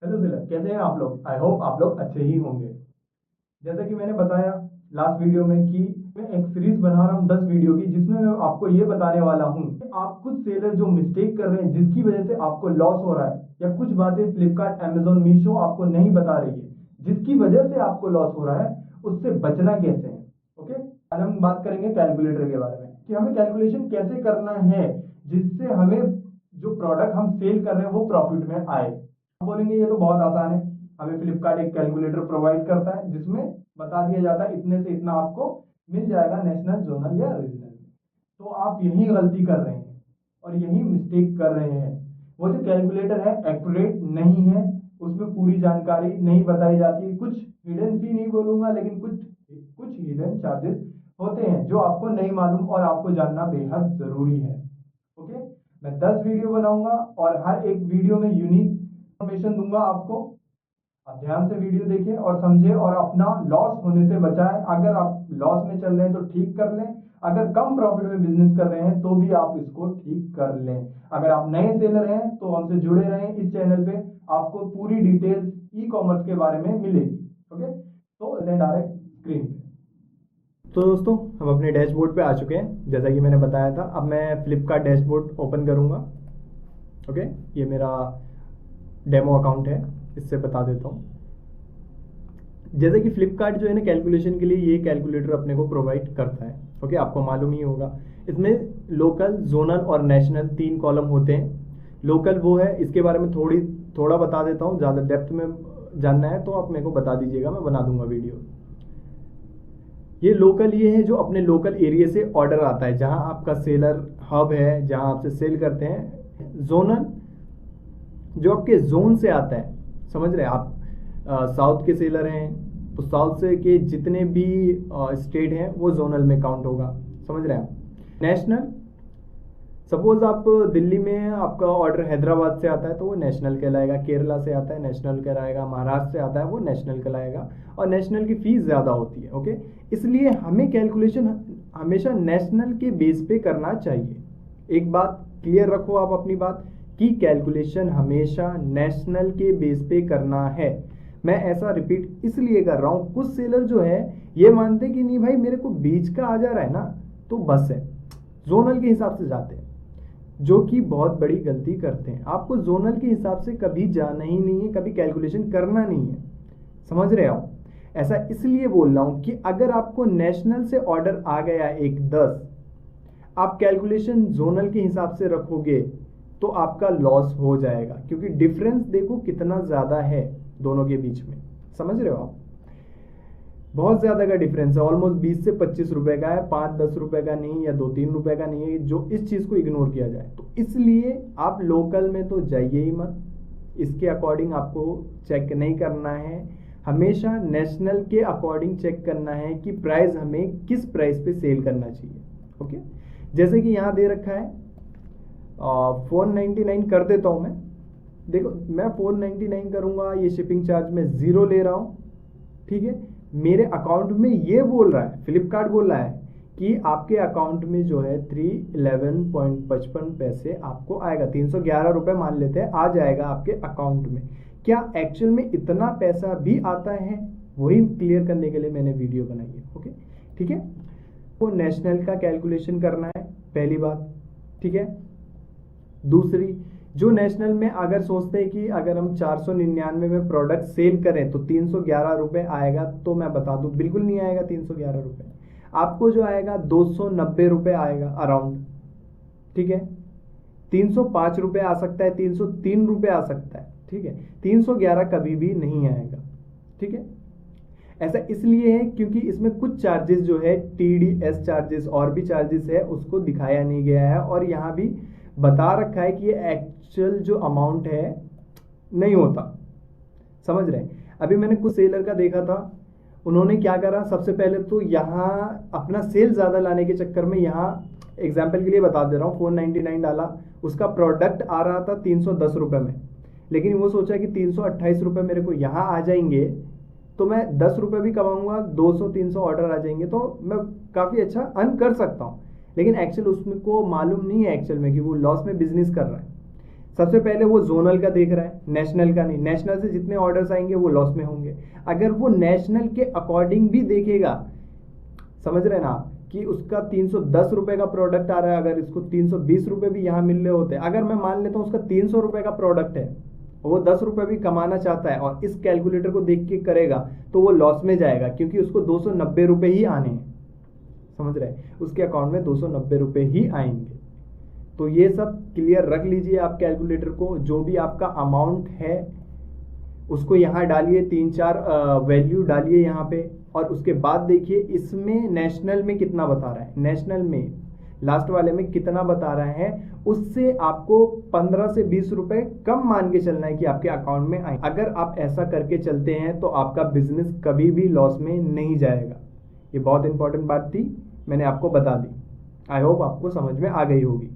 Hello sealer, कैसे हैं आप लोग? आई होप आप लोग अच्छे ही होंगे। जैसा कि मैंने बताया लास्ट वीडियो में कि मैं एक सीरीज बना रहा हूँ 10 वीडियो की, जिसमें मैं आपको ये बताने वाला हूँ कि आप कुछ सेलर जो मिस्टेक कर रहे हैं जिसकी वजह से आपको लॉस हो रहा है, या कुछ बातें फ्लिपकार्ट, अमेजोन, मीशो आपको नहीं बता रही है जिसकी वजह से आपको लॉस हो रहा है, उससे बचना कैसे है। ओके, आज हम बात करेंगे कैलकुलेटर के बारे में कि हमें कैलकुलेशन कैसे करना है जिससे हमें जो प्रोडक्ट हम सेल कर रहे हैं वो प्रॉफिट में आए। आप बोलेंगे ये तो बहुत आसान है, हमें फ्लिपकार्ट एक कैलकुलेटर प्रोवाइड करता है जिसमें बता दिया जाता है इतने से इतना आपको मिल जाएगा नेशनल, जोनल या रीजनल। तो आप यही गलती कर रहे हैं और यही मिस्टेक कर रहे हैं। वो जो कैलकुलेटर है एक्यूरेट नहीं है, उसमें पूरी जानकारी नहीं बताई जाती। कुछ हिडन फी नहीं बोलूंगा, लेकिन कुछ कुछ हिडन चार्जेस होते हैं जो आपको नहीं मालूम और आपको जानना बेहद जरूरी है। ओके, मैं 10 वीडियो बनाऊंगा और हर एक वीडियो में यूनिक इंफॉर्मेशन दूंगा आपको। आप ध्यान से वीडियो देखें और समझें और अपना लॉस होने से बचाएं। अगर आप लॉस में चल रहे हैं तो ठीक कर लें, अगर कम प्रॉफिट में बिजनेस कर रहे हैं तो भी आप इसको ठीक कर लें। अगर आप नए सेलर हैं तो हमसे जुड़े रहें, इस चैनल पे आपको पूरी डिटेल्स ई कॉमर्स के बारे में मिलेगी। ओके, तो डायरेक्ट स्क्रीन पे। तो दोस्तों, हम अपने डैशबोर्ड पे आ चुके हैं जैसा कि मैंने बताया था। अब मैं फ्लिपकार्ट डैशबोर्ड ओपन करूंगा। ओके, ये मेरा डेमो अकाउंट है, इससे बता देता हूँ। जैसे कि फ्लिपकार्ट जो है ना, कैलकुलेशन के लिए ये कैलकुलेटर अपने को प्रोवाइड करता है। ओके, आपको मालूम ही होगा। इसमें लोकल, जोनल और नेशनल 3 कॉलम होते हैं। लोकल वो है, इसके बारे में थोड़ा बता देता हूँ। ज़्यादा डेप्थ में जानना है तो आप मेरे को बता दीजिएगा, मैं बना दूंगा वीडियो। ये लोकल ये है जो अपने लोकल एरिया से ऑर्डर आता है, जहां आपका सेलर हब है, जहां आपसे सेल करते हैं। जोनल जो आपके जोन से आता है, समझ रहे हैं आप। साउथ के सेलर हैं तो साउथ से के जितने भी स्टेट हैं वो जोनल में काउंट होगा, समझ रहे हैं आप। नेशनल, सपोज आप दिल्ली में आपका ऑर्डर हैदराबाद से आता है तो वो नेशनल कहलाएगा। केरला से आता है नेशनल कहलाएगा। महाराष्ट्र से आता है वो नेशनल कहलाएगा। और नेशनल की फीस ज़्यादा होती है। ओके, इसलिए हमें कैलकुलेशन हमेशा नेशनल के बेस पे करना चाहिए। एक बात क्लियर रखो आप अपनी बात, कि कैलकुलेशन हमेशा नेशनल के बेस पे करना है। मैं ऐसा रिपीट इसलिए कर रहा हूँ, कुछ सेलर जो है ये मानते कि नहीं भाई मेरे को बीच का आ जा रहा है ना तो बस है, जोनल के हिसाब से जाते हैं, जो कि बहुत बड़ी गलती करते हैं। आपको जोनल के हिसाब से कभी जाना ही नहीं है, कभी कैलकुलेशन करना नहीं है, समझ रहे हो। ऐसा इसलिए बोल रहा हूं कि अगर आपको नेशनल से ऑर्डर आ गया एक 10, आप कैलकुलेशन जोनल के हिसाब से रखोगे तो आपका लॉस हो जाएगा, क्योंकि डिफरेंस देखो कितना ज़्यादा है दोनों के बीच में, समझ रहे हो आप। बहुत ज़्यादा का डिफरेंस है, ऑलमोस्ट 20 से 25 रुपए का है, 5-10 रुपए का नहीं, या 2-3 रुपए का नहीं है, जो इस चीज़ को इग्नोर किया जाए। तो इसलिए आप लोकल में तो जाइए ही मत, इसके अकॉर्डिंग आपको चेक नहीं करना है। हमेशा नेशनल के अकॉर्डिंग चेक करना है कि प्राइस हमें किस प्राइस पे सेल करना चाहिए। ओके, जैसे कि यहाँ दे रखा है 499 कर देता हूँ मैं। देखो, मैं 499 करूँगा, ये शिपिंग चार्ज में 0 ले रहा हूँ, ठीक है। मेरे अकाउंट में ये बोल रहा है, फ्लिपकार्ट बोल रहा है कि आपके अकाउंट में जो है 311.55 पैसे आपको आएगा। 311 रुपए मान लेते हैं आ जाएगा आपके अकाउंट में। क्या एक्चुअल में इतना पैसा भी आता है, वही क्लियर करने के लिए मैंने वीडियो बनाई है। ओके, ठीक है। तो नेशनल का कैलकुलेशन करना है, पहली बात, ठीक है। दूसरी, जो नेशनल में अगर सोचते हैं कि अगर हम 499 में प्रोडक्ट सेल करें तो 311 रुपए आएगा, तो मैं बता दूं बिल्कुल नहीं आएगा 311 रुपए। आपको जो आएगा 290 रुपए आएगा अराउंड, ठीक है। 305 रुपए आ सकता है, 303 रुपए आ सकता है, ठीक है। 311 कभी भी नहीं आएगा, ठीक है। ऐसा इसलिए है क्योंकि इसमें कुछ चार्जेस जो है TDS चार्जेस और भी चार्जेस है, उसको दिखाया नहीं गया है, और यहाँ भी बता रखा है कि ये एक्चुअल जो अमाउंट है नहीं होता, समझ रहे हैं। अभी मैंने कुछ सेलर का देखा था, उन्होंने क्या करा, सबसे पहले तो यहाँ अपना सेल ज़्यादा लाने के चक्कर में, यहाँ एग्जाम्पल के लिए बता दे रहा हूँ, 499 डाला, उसका प्रोडक्ट आ रहा था 310 रुपये में, लेकिन वो सोचा कि 328 रुपये मेरे को यहाँ आ जाएंगे तो मैं 10 रुपये भी कमाऊंगा, 200-300 ऑर्डर आ जाएंगे तो मैं काफ़ी अच्छा अर्न कर सकता हूँ। लेकिन एक्चुअल उसमें को मालूम नहीं है एक्चुअल में कि वो लॉस में बिजनेस कर रहा है। सबसे पहले वो जोनल का देख रहा है, नेशनल का नहीं। नेशनल से जितने ऑर्डर्स आएंगे वो लॉस में होंगे। अगर वो नेशनल के अकॉर्डिंग भी देखेगा, समझ रहे हैं ना आप, कि उसका 310 रुपए का प्रोडक्ट आ रहा है, अगर इसको 320 रुपए भी यहाँ मिल रहे होते हैं, अगर मैं मान लेता हूँ उसका 300 रुपए का प्रोडक्ट है, वो 10 रुपए भी कमाना चाहता है और इस कैलकुलेटर को देख के करेगा, तो वो लॉस में जाएगा, क्योंकि उसको 290 रुपए ही आने हैं। समझ रहे हैं, उसके अकाउंट में 290 रुपए ही आएंगे। तो ये सब क्लियर रख लीजिए आप कैलकुलेटर को। जो भी आपका अमाउंट है उसको यहाँ डालिए, 3-4 वैल्यू डालिए यहाँ पे, और उसके बाद देखिए इसमें नेशनल में कितना बता रहा है, नेशनल में लास्ट वाले में कितना बता रहा है, उससे आपको 15 से 20 रुपए कम मान के चलना है कि आपके अकाउंट में आए। अगर आप ऐसा करके चलते हैं तो आपका बिजनेस कभी भी लॉस में नहीं जाएगा। ये बहुत इंपॉर्टेंट बात थी, मैंने आपको बता दी। आई होप आपको समझ में आ गई होगी।